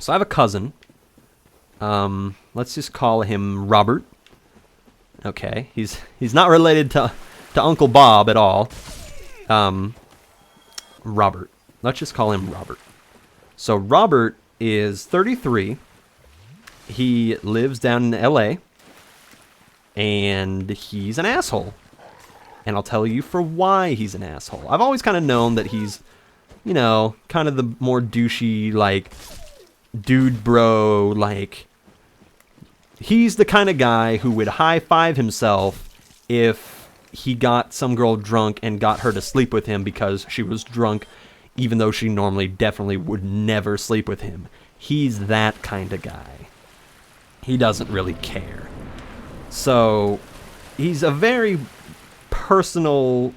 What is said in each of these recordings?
So I have a cousin. Let's just call him Robert. Okay, he's not related to Uncle Bob at all. Robert. Let's just call him Robert. So Robert is 33. He lives down in LA. And he's an asshole. And I'll tell you for why he's an asshole. I've always kind of known that he's, you know, kind of the more douchey, like, dude bro, like, he's the kind of guy who would high-five himself if he got some girl drunk and got her to sleep with him because she was drunk, even though she normally definitely would never sleep with him. He's that kind of guy. He doesn't really care. So, he's a very personally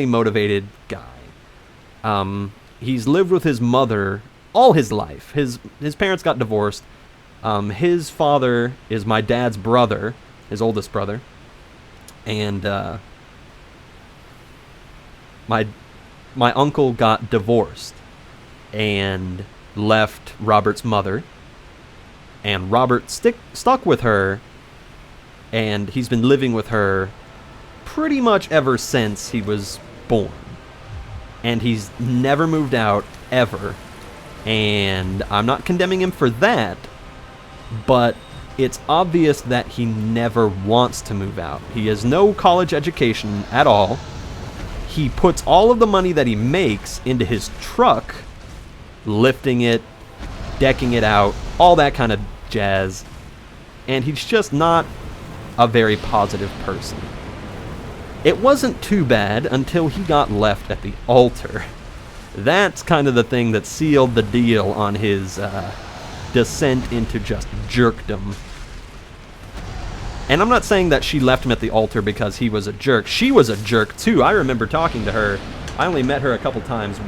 motivated guy. He's lived with his mother all his life. His parents got divorced. His father is my dad's brother, his oldest brother. And my uncle got divorced and left Robert's mother. And Robert stuck with her, and he's been living with her pretty much ever since he was born. And he's never moved out, ever. And I'm not condemning him for that, but it's obvious that he never wants to move out. He has no college education at all. He puts all of the money that he makes into his truck, lifting it, decking it out, all that kind of jazz. And he's just not a very positive person. It wasn't too bad until he got left at the altar. That's kind of the thing that sealed the deal on his descent into just jerkdom. And I'm not saying that she left him at the altar because he was a jerk. She was a jerk too. I remember talking to her. I only met her a couple times.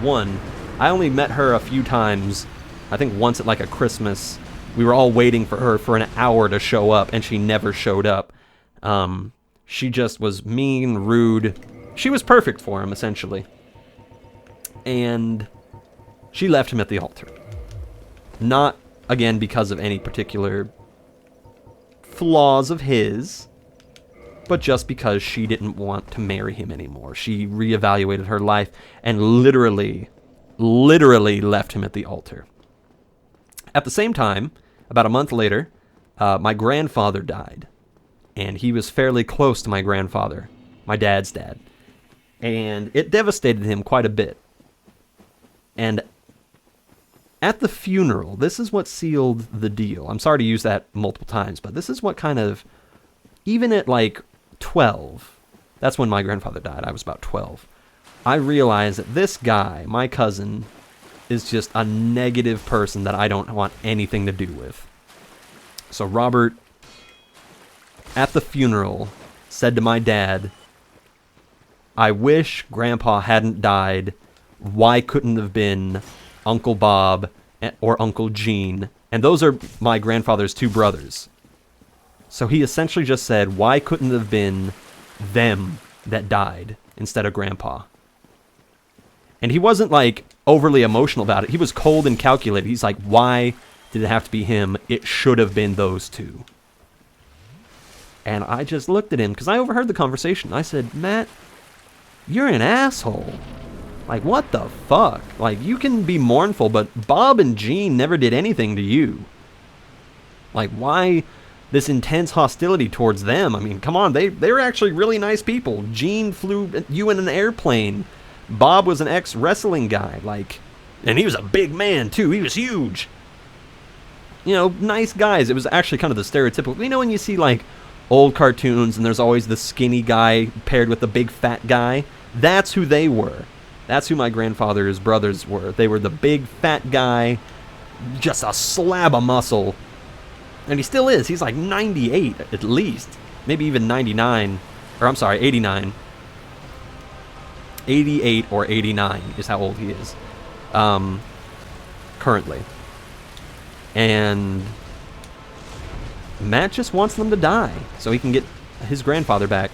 I only met her a few times. I think once at like a Christmas. We were all waiting for her for an hour to show up, and she never showed up. She just was mean, rude. She was perfect for him, essentially. And she left him at the altar. Not, again, because of any particular flaws of his, but just because she didn't want to marry him anymore. She reevaluated her life and literally left him at the altar. At the same time, about a month later, my grandfather died. And he was fairly close to my grandfather, my dad's dad. And it devastated him quite a bit. And at the funeral, this is what sealed the deal. I'm sorry to use that multiple times, but this is what kind of, even at like 12, that's when my grandfather died, I was about 12, I realized that this guy, my cousin, is just a negative person that I don't want anything to do with. So Robert, at the funeral, said to my dad, I wish Grandpa hadn't died. Why couldn't it have been Uncle Bob or Uncle Gene? And those are my grandfather's two brothers. So he essentially just said, why couldn't it have been them that died instead of Grandpa? And he wasn't like overly emotional about it. He was cold and calculated. He's like, why did it have to be him? It should have been those two. And I just looked at him, because I overheard the conversation. I said, Matt, you're an asshole. Like, what the fuck? Like, you can be mournful, but Bob and Gene never did anything to you. Like, why this intense hostility towards them? I mean, come on, they were actually really nice people. Gene flew you in an airplane. Bob was an ex-wrestling guy, like, and he was a big man, too. He was huge. You know, nice guys. It was actually kind of the stereotypical, you know, when you see, like, old cartoons and there's always the skinny guy paired with the big fat guy. That's who they were. That's who my grandfather's brothers were. They were the big fat guy, just a slab of muscle. And he still is. He's like 98 at least. Maybe even 99. Or I'm sorry, 89. 88 or 89 is how old he is. Currently. And Matt just wants them to die so he can get his grandfather back.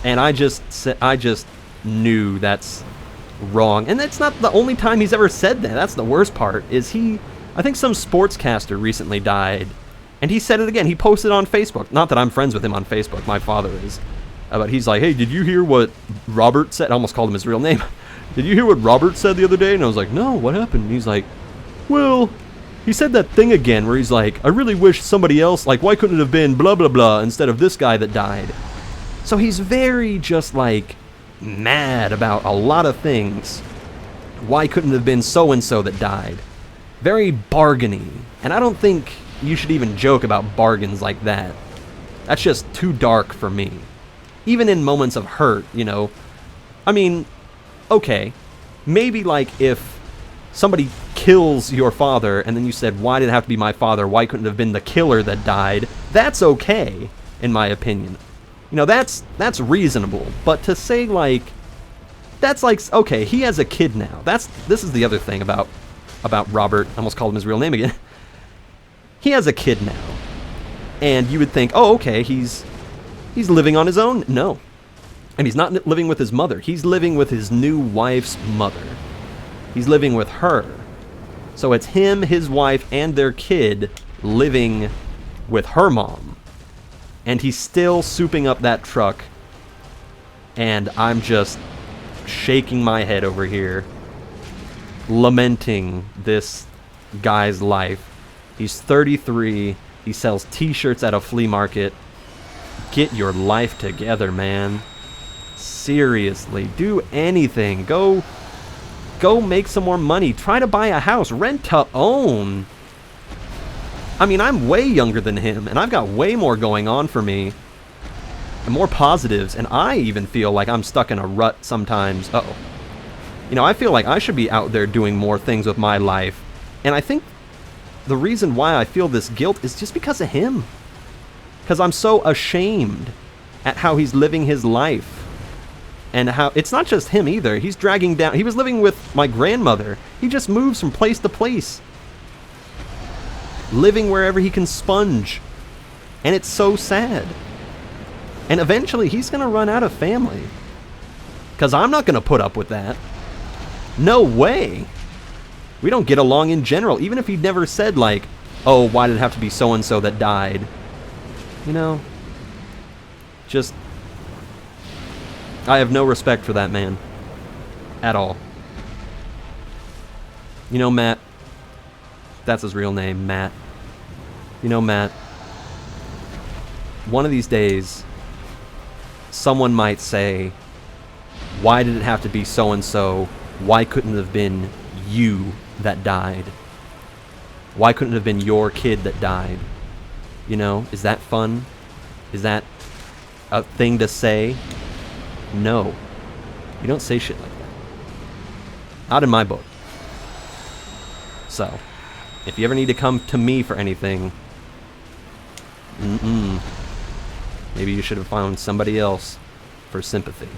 And I just knew that's wrong. And that's not the only time he's ever said that. That's the worst part, is I think some sportscaster recently died, and he said it again. He posted on Facebook. Not that I'm friends with him on Facebook. My father is. But he's like, hey, did you hear what Robert said? I almost called him his real name. Did you hear what Robert said the other day? And I was like, no, what happened? And he's like, well, he said that thing again where he's like, I really wish somebody else, like, why couldn't it have been blah, blah, blah, instead of this guy that died? So he's very just, like, mad about a lot of things. Why couldn't it have been so-and-so that died? Very bargaining. And I don't think you should even joke about bargains like that. That's just too dark for me. Even in moments of hurt, you know. I mean, okay, maybe like if somebody kills your father and then you said, why did it have to be my father? Why couldn't it have been the killer that died? That's okay, in my opinion. You know, that's reasonable. But to say like, that's like, okay, he has a kid now. This is the other thing about Robert. I almost called him his real name again. He has a kid now. And you would think, oh, okay, he's living on his own. No. And he's not living with his mother. He's living with his new wife's mother. He's living with her. So it's him, his wife, and their kid living with her mom. And he's still souping up that truck. And I'm just shaking my head over here, lamenting this guy's life. He's 33. He sells t-shirts at a flea market. Get your life together, man. Seriously, do anything. Go make some more money. Try to buy a house. Rent to own. I mean, I'm way younger than him, and I've got way more going on for me. And more positives, and I even feel like I'm stuck in a rut sometimes. Uh-oh. You know, I feel like I should be out there doing more things with my life. And I think the reason why I feel this guilt is just because of him. Because I'm so ashamed at how he's living his life. And how, it's not just him either. He's dragging down, he was living with my grandmother. He just moves from place to place. Living wherever he can sponge. And it's so sad. And eventually he's going to run out of family. Because I'm not going to put up with that. No way. We don't get along in general. Even if he'd never said like, oh, why did it have to be so-and-so that died? You know, just, I have no respect for that man. At all. You know, Matt. That's his real name, Matt. You know, Matt. One of these days, someone might say, why did it have to be so-and-so? Why couldn't it have been you that died? Why couldn't it have been your kid that died? You know, is that fun? Is that a thing to say? No. You don't say shit like that. Not in my book. So, if you ever need to come to me for anything, maybe you should have found somebody else for sympathy.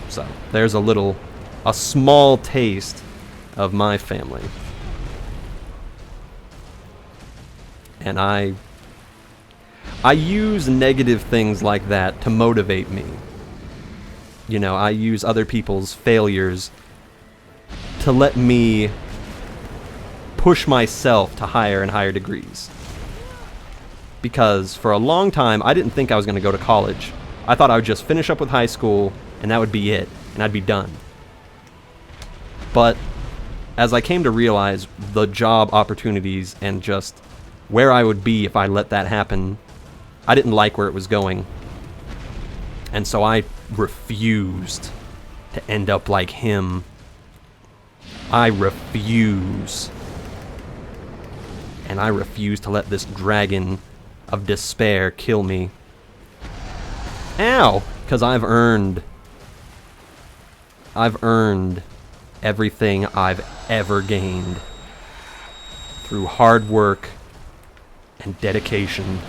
So, there's a small taste of my family. And I use negative things like that to motivate me. You know, I use other people's failures to let me push myself to higher and higher degrees. Because for a long time, I didn't think I was going to go to college. I thought I would just finish up with high school, and that would be it, and I'd be done. But as I came to realize the job opportunities and just where I would be if I let that happen, I didn't like where it was going. And so I refused to end up like him. I refuse. And I refuse to let this dragon of despair kill me. Ow! Because I've earned everything I've ever gained through hard work and dedication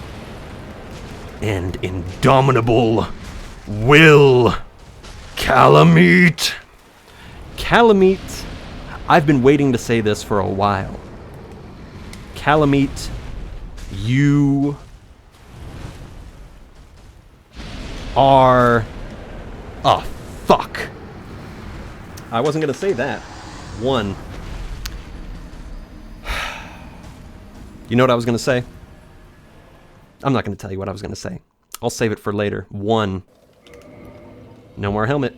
and indomitable will. Calamite! Calamite, I've been waiting to say this for a while. Calamite, you are a fuck. I wasn't going to say that. 1. You know what I was going to say? I'm not going to tell you what I was going to say. I'll save it for later. 1. No more helmet.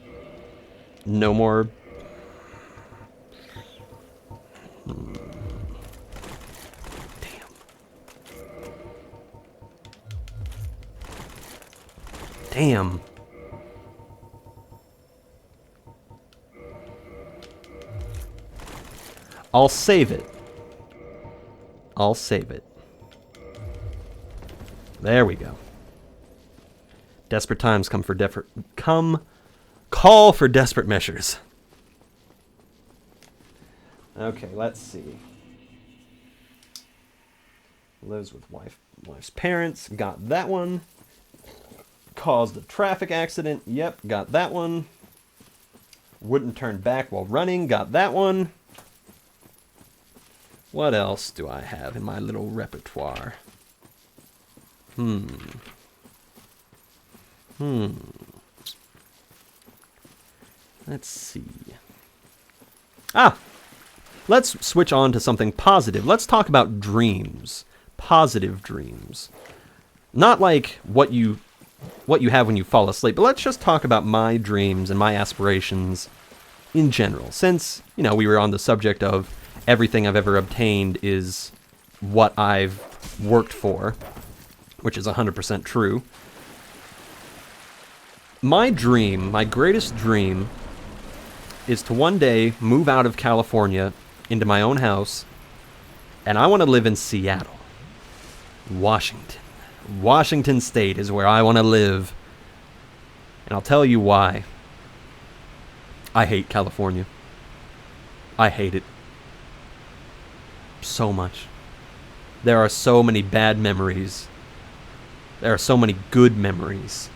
No more... Damn. I'll save it. I'll save it. There we go. Desperate times call for desperate measures. Okay, let's see. Lives with wife's parents. Got that one. Caused a traffic accident. Yep, got that one. Wouldn't turn back while running. Got that one. What else do I have in my little repertoire? Let's see. Let's switch on to something positive. Let's talk about dreams. Positive dreams. Not like what you have when you fall asleep, but let's just talk about my dreams and my aspirations in general. Since, we were on the subject of everything I've ever obtained is what I've worked for, which is 100% true. My dream, my greatest dream, is to one day move out of California into my own house, and I want to live in Seattle, Washington. Washington State is where I want to live, and I'll tell you why. I hate California. I hate it so much. There are so many bad memories. There are so many good memories.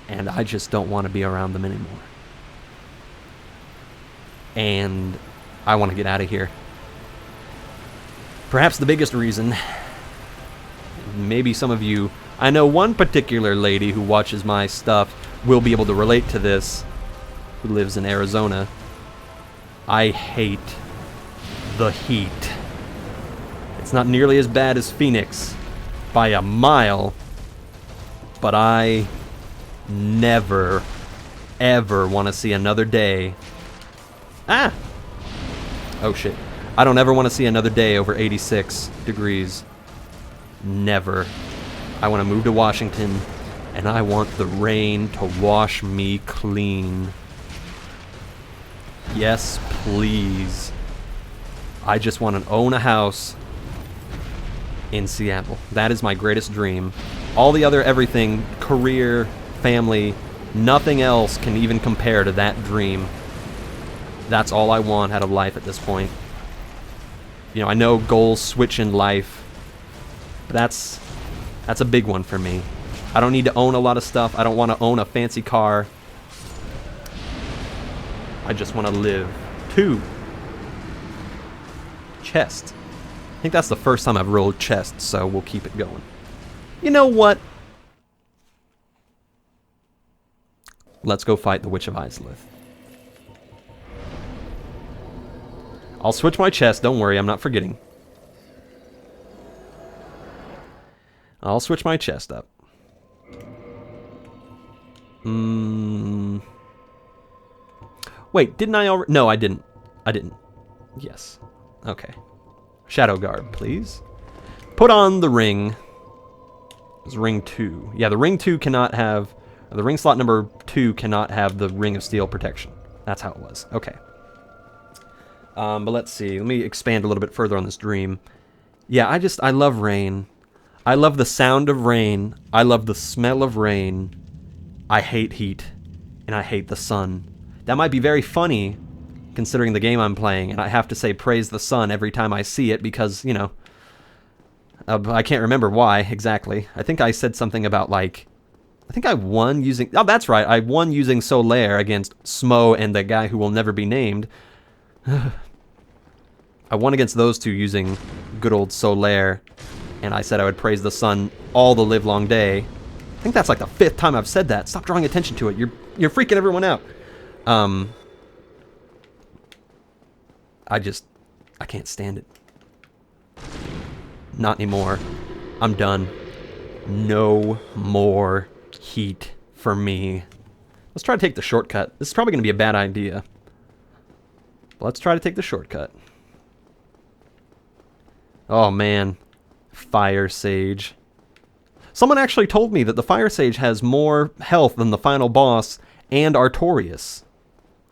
And I just don't want to be around them anymore. And I want to get out of here. Perhaps the biggest reason, maybe some of you, I know one particular lady who watches my stuff will be able to relate to this, who lives in Arizona. I hate the heat. It's not nearly as bad as Phoenix by a mile, but I never, ever want to see another day. Oh shit. I don't ever want to see another day over 86 degrees. Never. I want to move to Washington, and I want the rain to wash me clean. Yes, please. I just want to own a house in Seattle. That is my greatest dream. All the other everything, career, family, nothing else can even compare to that dream. That's all I want out of life at this point. I know goals switch in life, but that's a big one for me. I don't need to own a lot of stuff. I don't want to own a fancy car. I just want to live. 2. Chest. I think that's the first time I've rolled chest, so we'll keep it going. You know what? Let's go fight the Witch of Islith. I'll switch my chest, don't worry, I'm not forgetting. I'll switch my chest up. Wait, didn't I already? No, I didn't. Yes. Okay. Shadow Garb, please. Put on the ring. It's ring 2. Yeah, the ring 2 cannot have... The ring slot number 2 cannot have the Ring of Steel protection. That's how it was. Okay. But let's see. Let me expand a little bit further on this dream. Yeah, I love rain. I love the sound of rain. I love the smell of rain. I hate heat. And I hate the sun. That might be very funny, considering the game I'm playing, and I have to say praise the sun every time I see it because, I can't remember why exactly. I think I said something about, I think I won using... Oh, that's right. I won using Solaire against Smo and the guy who will never be named. I won against those two using good old Solaire, and I said I would praise the sun all the live long day. I think that's like the 5th time I've said that. Stop drawing attention to it. You're freaking everyone out. Um, I can't stand it. Not anymore. I'm done. No more heat for me. Let's try to take the shortcut. This is probably going to be a bad idea. But let's try to take the shortcut. Oh, man. Fire Sage. Someone actually told me that the Fire Sage has more health than the final boss and Artorias.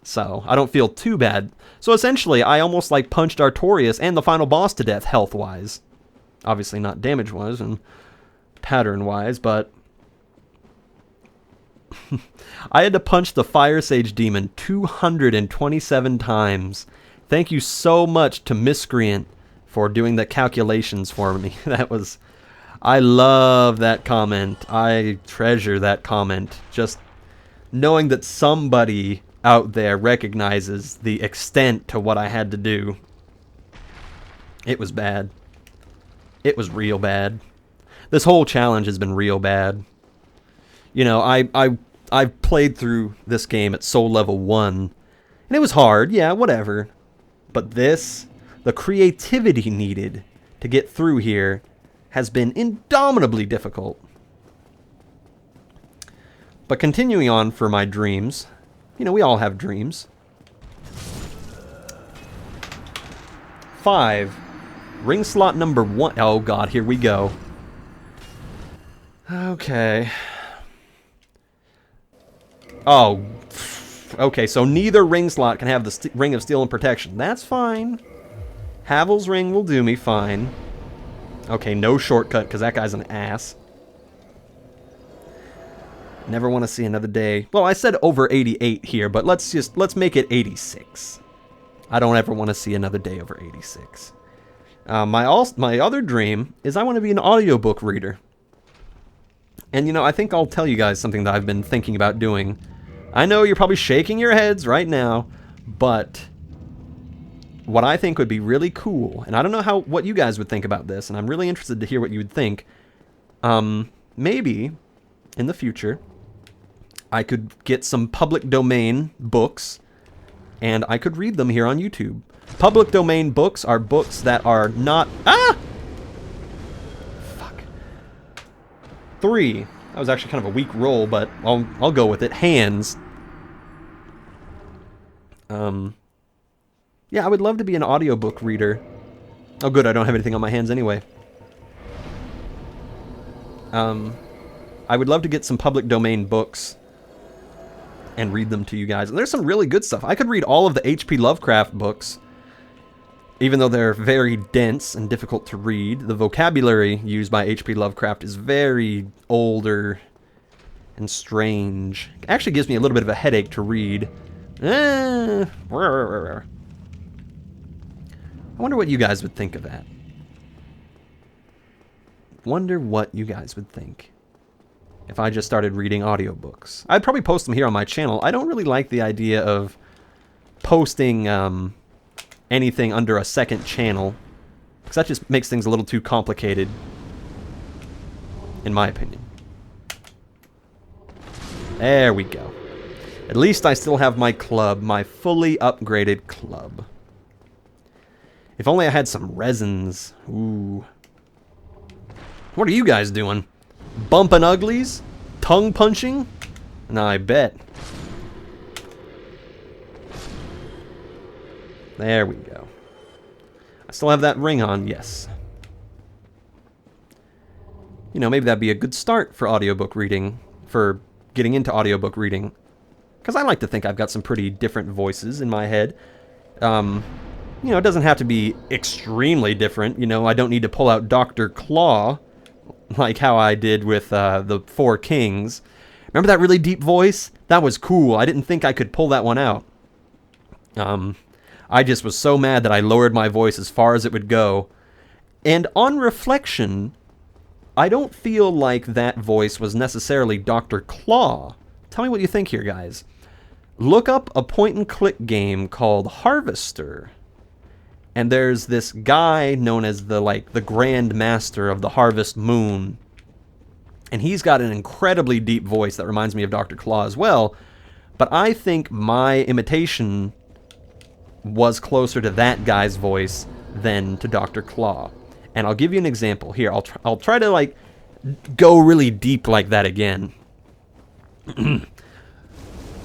So, I don't feel too bad. So, essentially, I almost, like, punched Artorias and the final boss to death health-wise. Obviously not damage-wise and pattern-wise, but... I had to punch the Fire Sage demon 227 times. Thank you so much to Miscreant for doing the calculations for me. That was... I love that comment. I treasure that comment. Just knowing that somebody out there recognizes the extent to what I had to do. It was bad. It was real bad. This whole challenge has been real bad. You know, I played through this game at soul level 1, and it was hard, yeah, whatever. But this, the creativity needed to get through here, has been indomitably difficult. But continuing on for my dreams, you know, we all have dreams. 5, ring slot number 1. Oh god, here we go. Okay. Oh, okay, so neither ring slot can have the Ring of Steel and Protection. That's fine. Havel's ring will do me fine. Okay, no shortcut, because that guy's an ass. Never want to see another day. Well, I said over 88 here, but let's make it 86. I don't ever want to see another day over 86. My other dream is I want to be an audiobook reader. And, you know, I think I'll tell you guys something that I've been thinking about doing. I know you're probably shaking your heads right now, but what I think would be really cool, and I don't know what you guys would think about this, and I'm really interested to hear what you would think. Maybe, in the future, I could get some public domain books, and I could read them here on YouTube. Public domain books are books that are not... Ah! Fuck. 3. That was actually kind of a weak roll, but I'll go with it. Hands. Yeah, I would love to be an audiobook reader. Oh good, I don't have anything on my hands anyway. I would love to get some public domain books and read them to you guys. And there's some really good stuff. I could read all of the H.P. Lovecraft books, even though they're very dense and difficult to read. The vocabulary used by H.P. Lovecraft is very older and strange. It actually gives me a little bit of a headache to read. I wonder what you guys would think of that. Wonder what you guys would think if I just started reading audiobooks. I'd probably post them here on my channel. I don't really like the idea of posting anything under a second channel, because that just makes things a little too complicated, in my opinion. There we go. At least I still have my club, my fully upgraded club. If only I had some resins. Ooh. What are you guys doing? Bumping uglies? Tongue punching? No, I bet. There we go. I still have that ring on, yes. You know, maybe that'd be a good start for audiobook reading, for getting into audiobook reading. Because I like to think I've got some pretty different voices in my head. You know, it doesn't have to be extremely different. You know, I don't need to pull out Dr. Claw, like how I did with the Four Kings. Remember that really deep voice? That was cool. I didn't think I could pull that one out. I just was so mad that I lowered my voice as far as it would go. And on reflection, I don't feel like that voice was necessarily Dr. Claw. Tell me what you think here, guys. Look up a point-and-click game called Harvester. And there's this guy known as the Grand Master of the Harvest Moon. And he's got an incredibly deep voice that reminds me of Dr. Claw as well. But I think my imitation was closer to that guy's voice than to Dr. Claw. And I'll give you an example. Here, I'll try to, like, go really deep like that again. And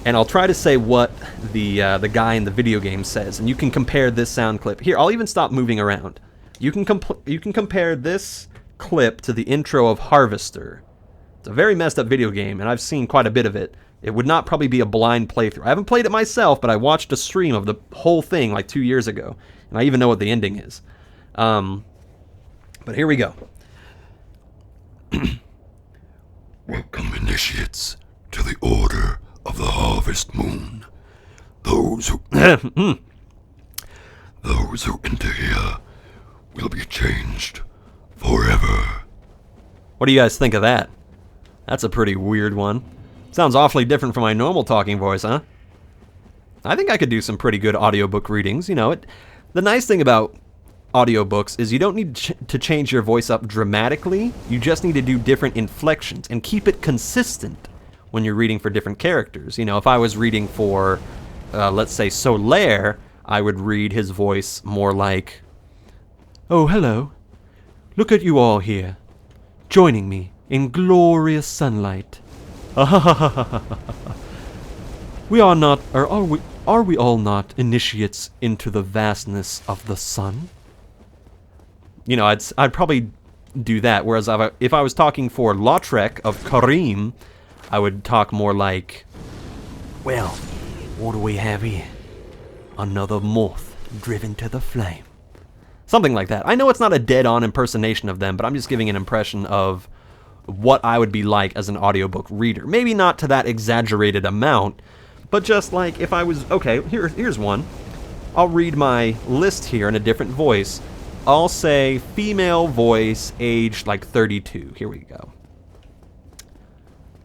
I'll try to say what the guy in the video game says, and you can compare this sound clip. Here, I'll even stop moving around. You can compare this clip to the intro of Harvester. It's a very messed up video game, and I've seen quite a bit of it. It would not probably be a blind playthrough. I haven't played it myself, but I watched a stream of the whole thing like 2 years ago, and I even know what the ending is. But here we go. Welcome, initiates, to the Order of the Harvest Moon. Those who enter here will be changed forever. What do you guys think of that? That's a pretty weird one. Sounds awfully different from my normal talking voice, huh? I think I could do some pretty good audiobook readings. You know, the nice thing about audiobooks is you don't need to change your voice up dramatically. You just need to do different inflections and keep it consistent when you're reading for different characters. You know, if I was reading for, let's say, Solaire, I would read his voice more like, "Oh, hello. Look at you all here, joining me in glorious sunlight. We are not, or are we all not initiates into the vastness of the sun?" You know, I'd probably do that, whereas if I was talking for Lautrec of Karim, I would talk more like, "Well, what do we have here? Another moth driven to the flame." Something like that. I know it's not a dead-on impersonation of them, but I'm just giving an impression of what I would be like as an audiobook reader. Maybe not to that exaggerated amount, but just like if I was... Okay, here's one. I'll read my list here in a different voice. I'll say female voice, aged like 32. Here we go.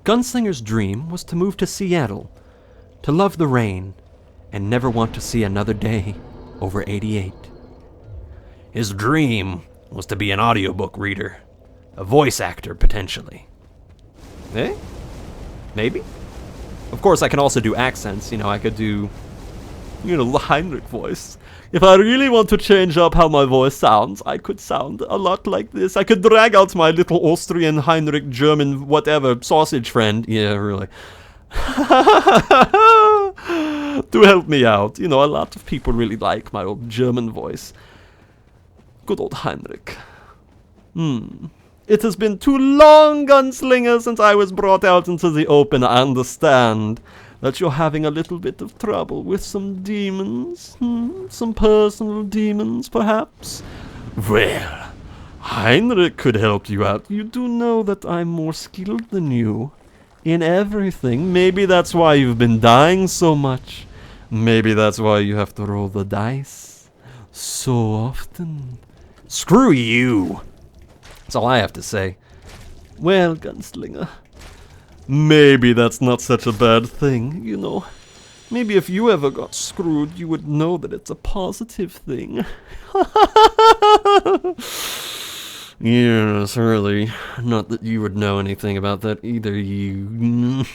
Gunslinger's dream was to move to Seattle, to love the rain, and never want to see another day over 88. His dream was to be an audiobook reader, a voice actor, potentially. Eh? Maybe? Of course, I can also do accents. You know, I could do, you know, the Heinrich voice. If I really want to change up how my voice sounds, I could sound a lot like this. I could drag out my little Austrian, Heinrich, German, whatever, sausage friend. Yeah, really. To help me out. You know, a lot of people really like my old German voice. Good old Heinrich. It has been too long, Gunslinger, since I was brought out into the open. I understand that you're having a little bit of trouble with some demons. Some personal demons, perhaps? Well, Heinrich could help you out. You do know that I'm more skilled than you in everything. Maybe that's why you've been dying so much. Maybe that's why you have to roll the dice so often. Screw you! That's all I have to say. Well, Gunslinger, maybe that's not such a bad thing, you know. Maybe if you ever got screwed, you would know that it's a positive thing. Yes, really. Not that you would know anything about that either, you.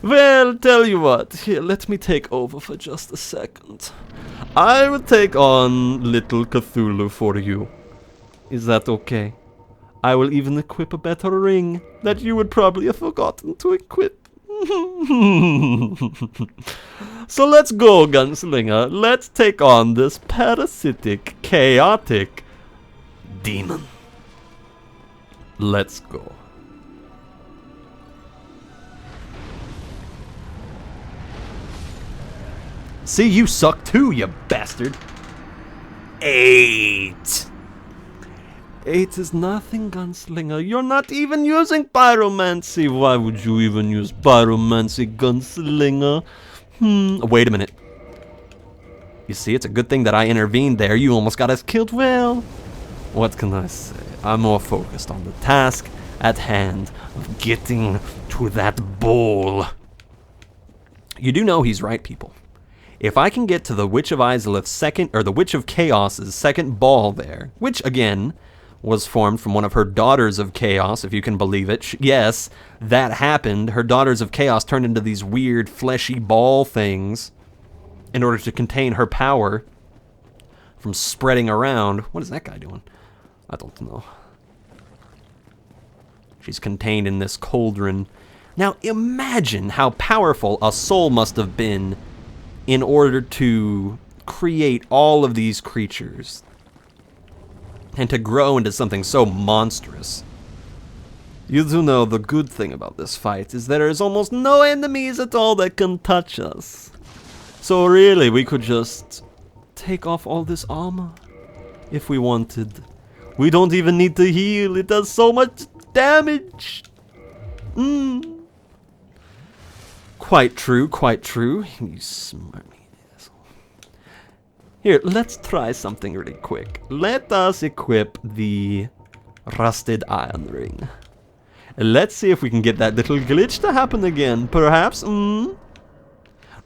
Well, tell you what. Here, let me take over for just a second. I will take on little Cthulhu for you. Is that okay? I will even equip a better ring that you would probably have forgotten to equip. So let's go, Gunslinger. Let's take on this parasitic, chaotic demon. Let's go. See, you suck too, you bastard. 8. 8 is nothing, Gunslinger. You're not even using pyromancy. Why would you even use pyromancy, Gunslinger? Wait a minute. You see, it's a good thing that I intervened there. You almost got us killed. Well, what can I say? I'm more focused on the task at hand of getting to that bowl. You do know he's right, people. If I can get to the Witch of Izalith's second, or the Witch of Chaos's second ball there, which, again, was formed from one of her daughters of chaos, if you can believe it. Yes, that happened. Her daughters of chaos turned into these weird fleshy ball things in order to contain her power from spreading around. What is that guy doing? I don't know. She's contained in this cauldron. Now imagine how powerful a soul must have been in order to create all of these creatures and to grow into something so monstrous. You do know the good thing about this fight is there is almost no enemies at all that can touch us. So really, we could just take off all this armor if we wanted. We don't even need to heal. It does so much damage. Quite true, quite true. You smarmy asshole. Here, let's try something really quick. Let us equip the rusted iron ring. Let's see if we can get that little glitch to happen again. Perhaps?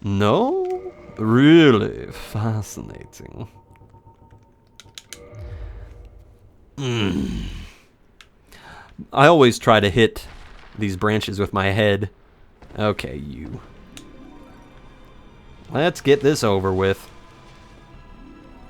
No? Really fascinating. I always try to hit these branches with my head. Okay, you. Let's get this over with.